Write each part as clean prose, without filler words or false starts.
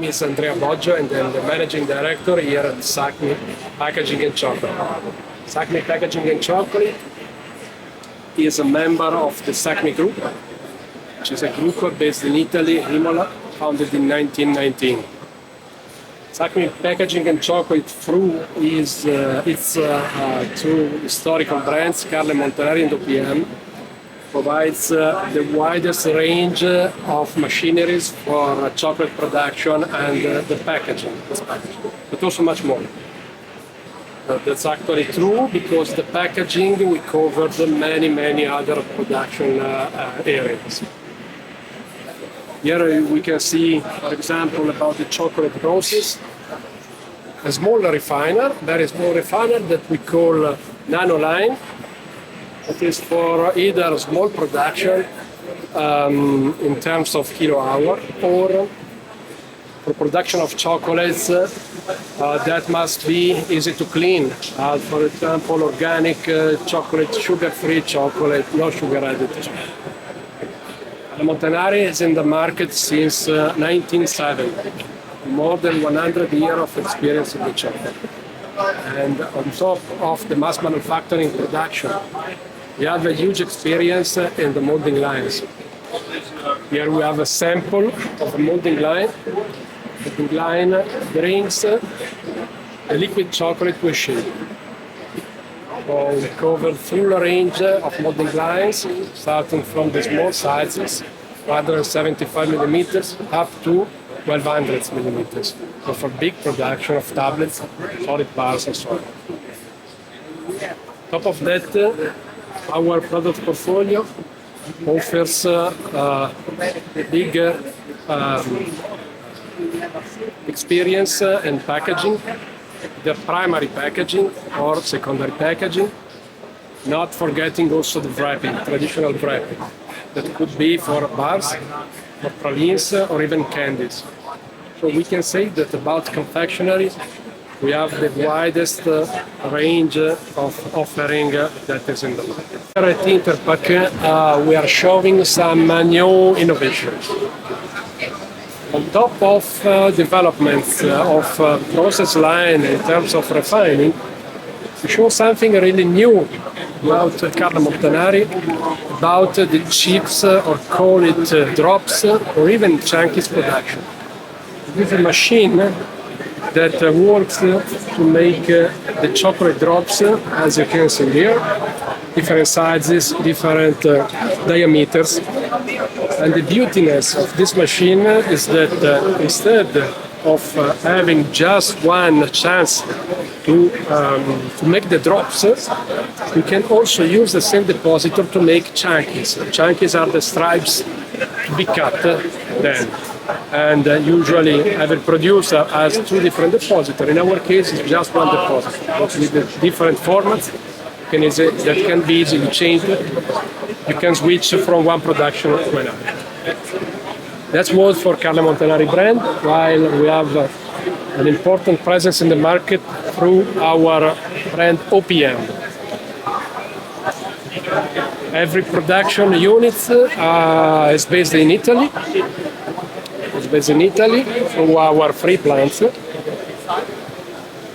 name is Andrea Boggio and I'm the Managing Director here at SACMI Packaging Chocolate. SACMI Packaging Chocolate is a member of the SACMI Group, which is a group based in Italy, Imola, founded in 1919. SACMI Packaging Chocolate through its two historical brands, Carle Montanari and OPM, provides the widest range of machineries for chocolate production and the packaging, but also much more. That's actually true because the packaging we covered many other production areas. Here we can see, for example, about the chocolate process. A small refiner, very small refiner that we call nano line. It is for either small production in terms of kilo-hour or for production of chocolates that must be easy to clean. For example, organic chocolate, sugar-free chocolate, no sugar added chocolate. Montanari is in the market since 1970. More than 100 years of experience in the chocolate. And on top of the mass manufacturing production, we have a huge experience in the molding lines. Here we have a sample of a molding line. The molding line brings a liquid chocolate to a shape. So we cover full range of molding lines, starting from the small sizes, 175 millimeters, up to 1200 millimeters. So for big production of tablets, solid bars, and so on. Top of that, our product portfolio offers bigger experience in packaging, the primary packaging or secondary packaging, not forgetting also the wrapping, traditional wrapping, that could be for bars, for pralines, or even candies. So we can say that about confectionery, we have the widest range of offering that is in the market. Here at Interpack, we are showing some new innovations. On top of developments of process line in terms of refining, we show something really new about Carle Montanari, about the chips, or call it drops, or even chunkies production. This is a machine that works to make the chocolate drops, as you can see here, different sizes, different diameters. And the beautiness of this machine is that instead of having just one chance to make the drops, you can also use the same depositor to make chunkies. Chunkies are the stripes to be cut then. And usually every producer has two different depositors. In our case, it's just one depositor, but with different formats that can be easily changed. You can switch from one production to another. That's what for Carle Montanari brand, while we have an important presence in the market through our brand OPM. Every production unit is based in Italy. Through our three plants.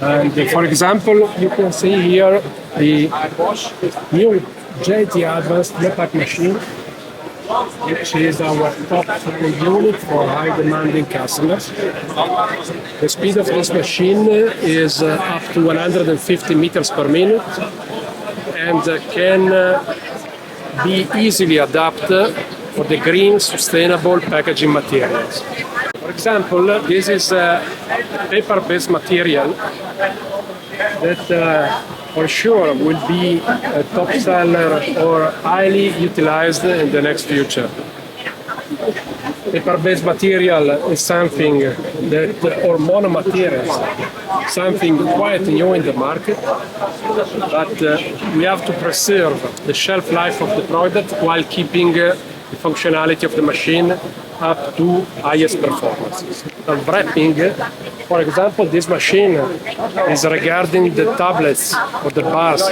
And for example, you can see here the new JT Advanced Interpack machine, which is our top unit for high demanding customers. The speed of this machine is up to 150 meters per minute and can be easily adapted for the green, sustainable packaging materials. For example, this is a paper-based material that for sure will be a top seller or highly utilized in the next future. Paper-based material is something that, or monomaterials, something quite new in the market, but we have to preserve the shelf life of the product while keeping the functionality of the machine up to highest performances. And wrapping, for example, this machine is regarding the tablets or the bars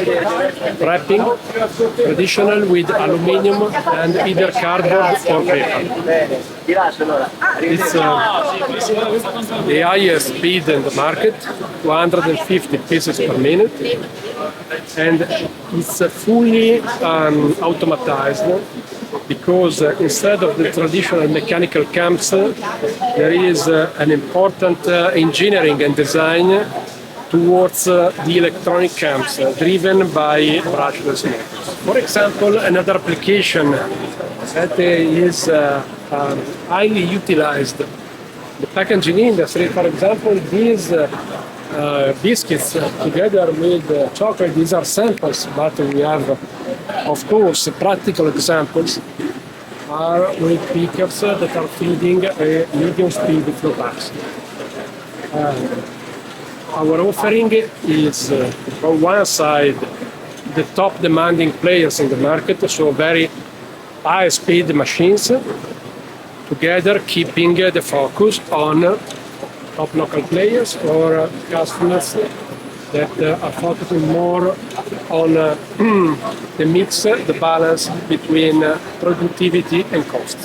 wrapping, traditional with aluminum and either cardboard or paper. It's the highest speed in the market, 250 pieces per minute, and it's fully automatized because instead of the traditional mechanical cams, there is an important engineering and design towards the electronic cams driven by brushless motors. For example, another application that is highly utilized in the packaging industry, for example, these biscuits together with chocolate, these are samples, but we have, of course, practical examples are with pickers that are feeding a medium-speed flow packs. Our offering is, on one side, the top demanding players in the market, so very high-speed machines, together keeping the focus on top local players or customers that are focusing more on the mix, the balance between productivity and cost.